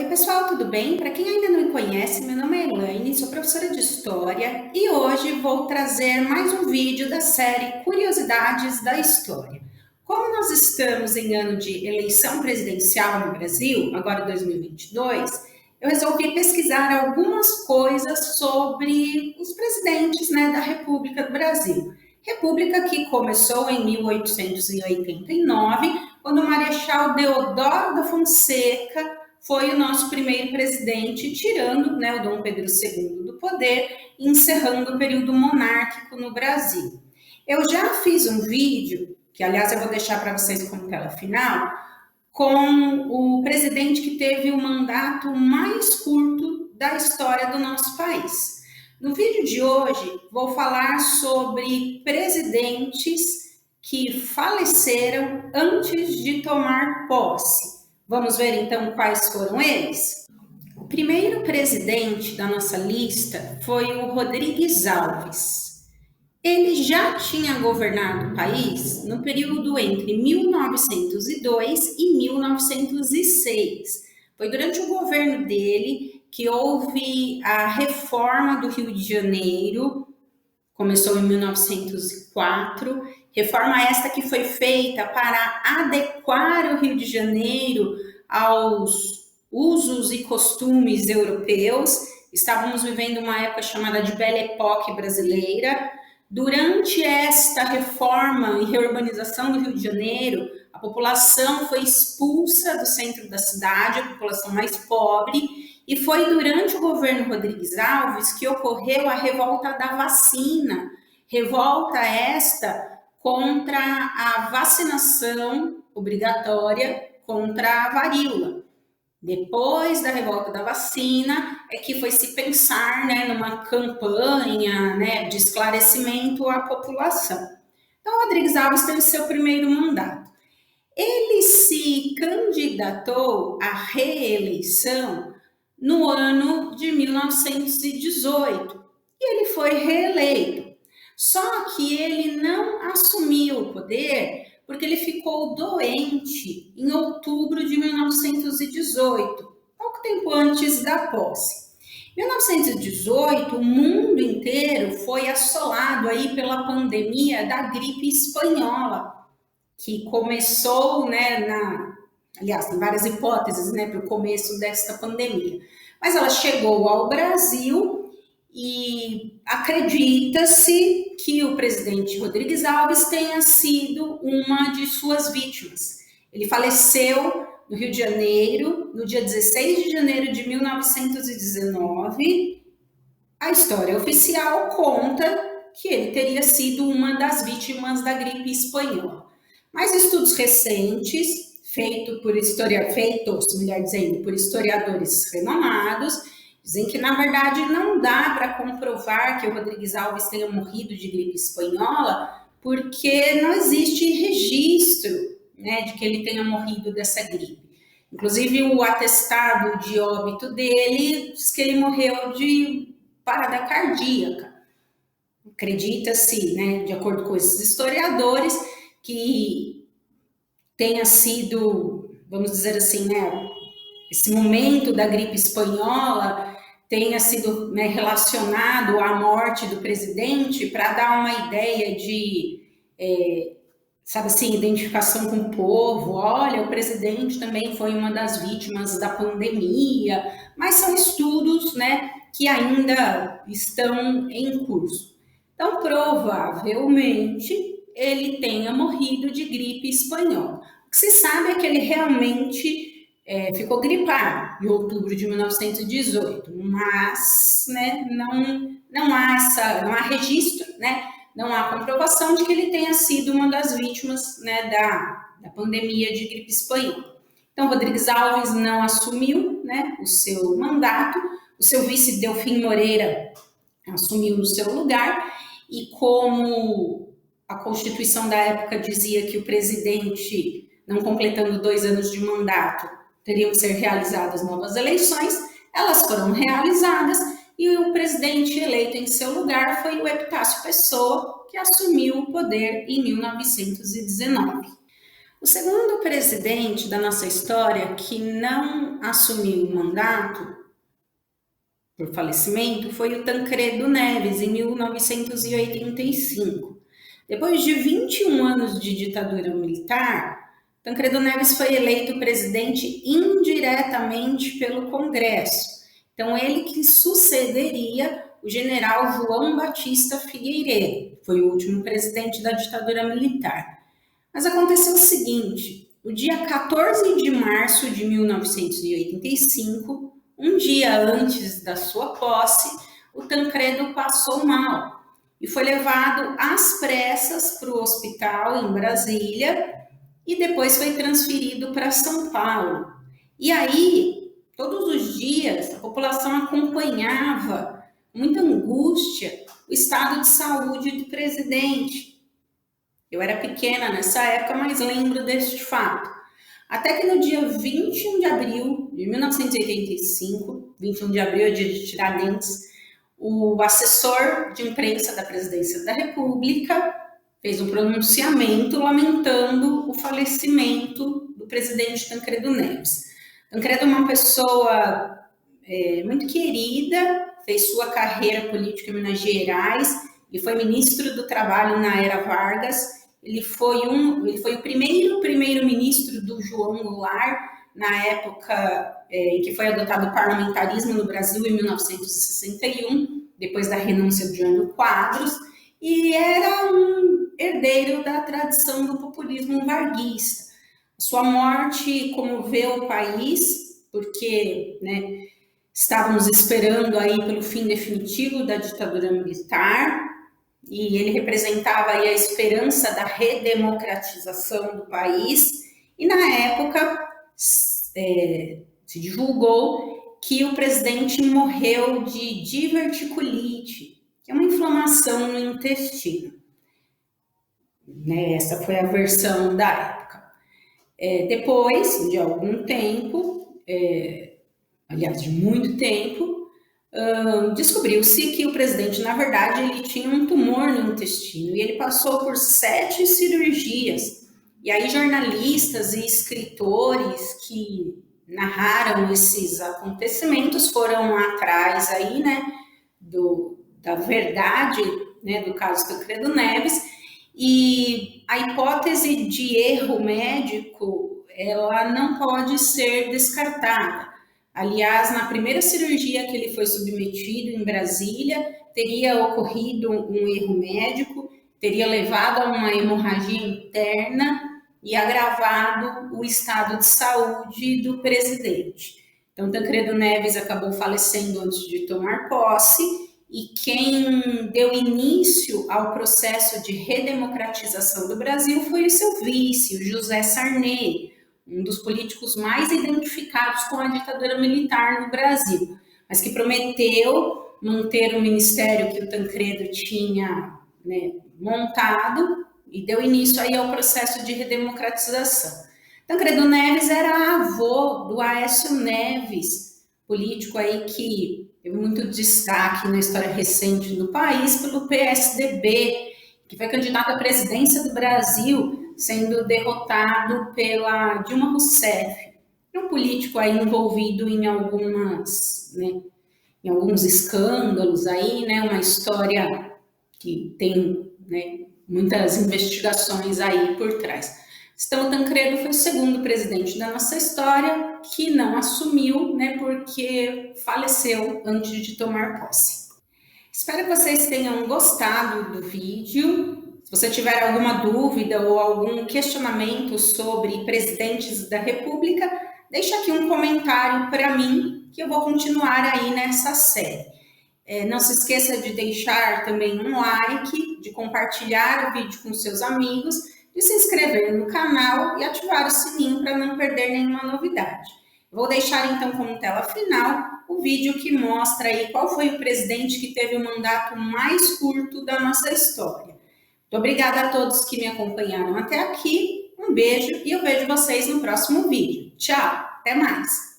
Oi, pessoal, tudo bem? Para quem ainda não me conhece, meu nome é Elaine, sou professora de História e hoje vou trazer mais um vídeo da série Curiosidades da História. Como nós estamos em ano de eleição presidencial no Brasil, agora 2022, eu resolvi pesquisar algumas coisas sobre os presidentes, da República do Brasil. República que começou em 1889, quando o Marechal Deodoro da Fonseca foi o nosso primeiro presidente, tirando o Dom Pedro II do poder e encerrando o período monárquico no Brasil. Eu já fiz um vídeo, que aliás eu vou deixar para vocês como tela final, com o presidente que teve o mandato mais curto da história do nosso país. No vídeo de hoje, vou falar sobre presidentes que faleceram antes de tomar posse. Vamos ver então quais foram eles? O primeiro presidente da nossa lista foi o Rodrigues Alves. Ele já tinha governado o país no período entre 1902 e 1906. Foi durante o governo dele que houve a reforma do Rio de Janeiro, começou em 1904, reforma esta que foi feita para adequar o Rio de Janeiro aos usos e costumes europeus. Estávamos vivendo uma época chamada de Belle Époque brasileira. Durante esta reforma e reurbanização do Rio de Janeiro, a população foi expulsa do centro da cidade, a população mais pobre, e foi durante o governo Rodrigues Alves que ocorreu a revolta da vacina, revolta esta contra a vacinação obrigatória contra a varíola. Depois da revolta da vacina, é que foi se pensar numa campanha de esclarecimento à população. Então, Rodrigues Alves teve seu primeiro mandato. Ele se candidatou à reeleição no ano de 1918 e ele foi reeleito. Só que ele não assumiu o poder porque ele ficou doente em outubro de 1918, pouco tempo antes da posse. Em 1918, o mundo inteiro foi assolado aí pela pandemia da gripe espanhola, que começou, aliás, tem várias hipóteses, para o começo desta pandemia. Mas ela chegou ao Brasil e acredita-se que o presidente Rodrigues Alves tenha sido uma de suas vítimas. Ele faleceu no Rio de Janeiro, no dia 16 de janeiro de 1919. A história oficial conta que ele teria sido uma das vítimas da gripe espanhola. Mas estudos recentes, feitos por historiadores renomados, dizem que, na verdade, não dá para comprovar que o Rodrigues Alves tenha morrido de gripe espanhola, porque não existe registro de que ele tenha morrido dessa gripe. Inclusive, o atestado de óbito dele diz que ele morreu de parada cardíaca. Acredita-se, de acordo com esses historiadores, que tenha sido, vamos dizer assim, esse momento da gripe espanhola tenha sido relacionado à morte do presidente para dar uma ideia de, identificação com o povo. Olha, o presidente também foi uma das vítimas da pandemia, mas são estudos, que ainda estão em curso. Então, provavelmente, ele tenha morrido de gripe espanhola. O que se sabe é que ele realmente ficou gripado em outubro de 1918, mas não há registro, não há comprovação de que ele tenha sido uma das vítimas da pandemia de gripe espanhola. Então, Rodrigues Alves não assumiu o seu mandato, o seu vice Delfim Moreira assumiu no seu lugar, e como a Constituição da época dizia que o presidente, não completando 2 anos de mandato, teriam que ser realizadas novas eleições, elas foram realizadas e o presidente eleito em seu lugar foi o Epitácio Pessoa, que assumiu o poder em 1919. O segundo presidente da nossa história que não assumiu o mandato por falecimento foi o Tancredo Neves, em 1985. Depois de 21 anos de ditadura militar, Tancredo Neves foi eleito presidente indiretamente pelo Congresso. Então, ele que sucederia o general João Batista Figueiredo, foi o último presidente da ditadura militar. Mas aconteceu o seguinte: no dia 14 de março de 1985, um dia antes da sua posse, o Tancredo passou mal e foi levado às pressas para o hospital em Brasília e depois foi transferido para São Paulo. E aí, todos os dias, a população acompanhava com muita angústia o estado de saúde do presidente. Eu era pequena nessa época, mas lembro deste fato. Até que no dia 21 de abril de 1985, 21 de abril é dia de Tiradentes, o assessor de imprensa da Presidência da República fez um pronunciamento lamentando o falecimento do presidente Tancredo Neves. Tancredo é uma pessoa muito querida, fez sua carreira política em Minas Gerais e foi ministro do Trabalho na era Vargas. Ele foi o primeiro-ministro do João Goulart, na época em que foi adotado o parlamentarismo no Brasil, em 1961, depois da renúncia de Jânio Quadros, e era um herdeiro da tradição do populismo varguista. Sua morte comoveu o país, porque estávamos esperando aí pelo fim definitivo da ditadura militar, e ele representava aí a esperança da redemocratização do país, e na época se divulgou que o presidente morreu de diverticulite, que é uma inflamação no intestino. Essa foi a versão da época. Depois de algum tempo, aliás, de muito tempo, descobriu-se que o presidente, na verdade, ele tinha um tumor no intestino e ele passou por 7 cirurgias. E aí jornalistas e escritores que narraram esses acontecimentos foram atrás aí, da verdade, do caso Tancredo Neves, e a hipótese de erro médico, ela não pode ser descartada. Aliás, na primeira cirurgia que ele foi submetido em Brasília, teria ocorrido um erro médico, teria levado a uma hemorragia interna e agravado o estado de saúde do presidente. Então, Tancredo Neves acabou falecendo antes de tomar posse, e quem deu início ao processo de redemocratização do Brasil foi o seu vice, o José Sarney, um dos políticos mais identificados com a ditadura militar no Brasil, mas que prometeu manter o ministério que o Tancredo tinha montado e deu início aí ao processo de redemocratização. Tancredo Neves era avô do Aécio Neves, político aí que teve muito destaque na história recente do país pelo PSDB, que foi candidato à presidência do Brasil, sendo derrotado pela Dilma Rousseff. É um político aí envolvido em alguns escândalos aí, uma história que tem muitas investigações aí por trás. Então, Tancredo foi o segundo presidente da nossa história que não assumiu, porque faleceu antes de tomar posse. Espero que vocês tenham gostado do vídeo. Se você tiver alguma dúvida ou algum questionamento sobre presidentes da República, deixa aqui um comentário para mim, que eu vou continuar aí nessa série. Não se esqueça de deixar também um like, de compartilhar o vídeo com seus amigos, de se inscrever no canal e ativar o sininho para não perder nenhuma novidade. Vou deixar então como tela final o vídeo que mostra aí qual foi o presidente que teve o mandato mais curto da nossa história. Muito obrigada a todos que me acompanharam até aqui, um beijo e eu vejo vocês no próximo vídeo. Tchau, até mais!